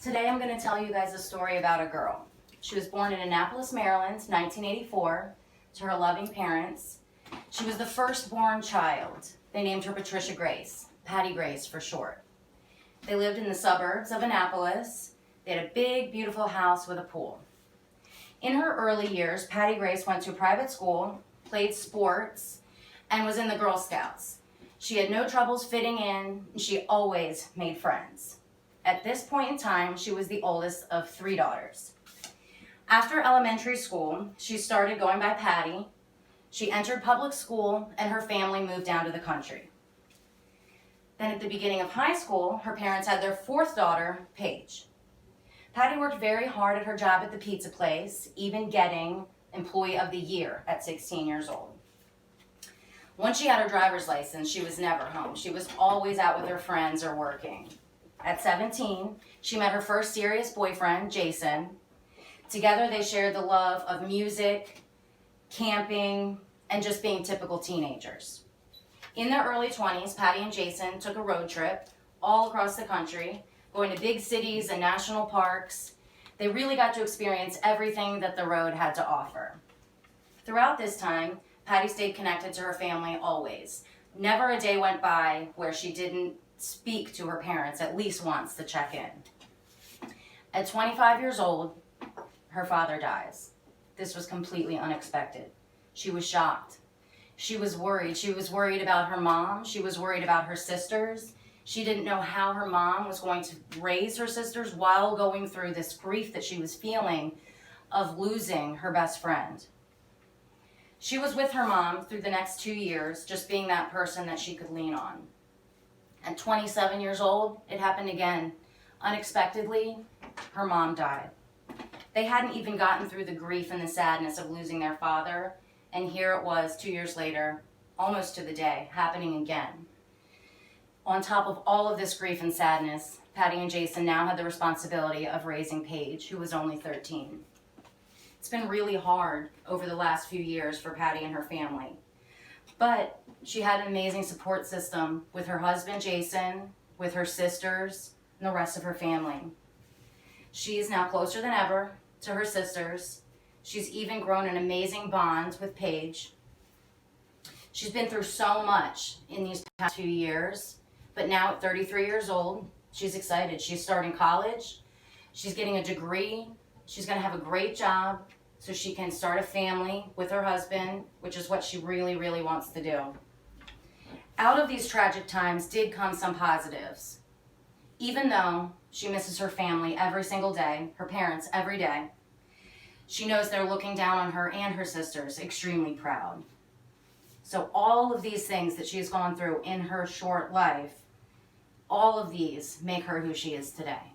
Today I'm going to tell you guys a story about a girl. She was born in Annapolis, Maryland, 1984, to her loving parents. She was the firstborn child. They named her Patricia Grace, Patty Grace for short. They lived in the suburbs of Annapolis. They had a big, beautiful house with a pool. In her early years, Patty Grace went to a private school, played sports, and was in the Girl Scouts. She had no troubles fitting in, and she always made friends. At this point in time, she was the oldest of 3 daughters. After elementary school, she started going by Patty. She entered public school, and her family moved down to the country. Then at the beginning of high school, her parents had their 4th daughter, Paige. Patty worked very hard at her job at the pizza place, even getting Employee of the Year at 16 years old. Once she had her driver's license, she was never home. She was always out with her friends or working. At 17, she met her first serious boyfriend, Jason. Together, they shared the love of music, camping, and just being typical teenagers. In their early 20s, Patty and Jason took a road trip all across the country, going to big cities and national parks. They really got to experience everything that the road had to offer. Throughout this time, Patty stayed connected to her family always. Never a day went by where she didn't speak to her parents at least once to check in. At 25 years old, her father dies. This was completely unexpected. She was shocked. She was worried. She was worried about her mom. She was worried about her sisters. She didn't know how her mom was going to raise her sisters while going through this grief that she was feeling of losing her best friend. She was with her mom through the next 2 years, just being that person that she could lean on. At 27 years old, it happened again. Unexpectedly, her mom died. They hadn't even gotten through the grief and the sadness of losing their father, and here it was 2 years later, almost to the day, happening again. On top of all of this grief and sadness, Patty and Jason now had the responsibility of raising Paige, who was only 13. It's been really hard over the last few years for Patty and her family. But she had an amazing support system with her husband, Jason, with her sisters, and the rest of her family. She is now closer than ever to her sisters. She's even grown an amazing bond with Paige. She's been through so much in these past few years, but now at 33 years old, she's excited. She's starting college. She's getting a degree. She's going to have a great job so she can start a family with her husband, which is what she really, really wants to do. Out of these tragic times did come some positives. Even though she misses her family every single day, her parents every day, she knows they're looking down on her and her sisters, extremely proud. So all of these things that she's gone through in her short life, all of these make her who she is today.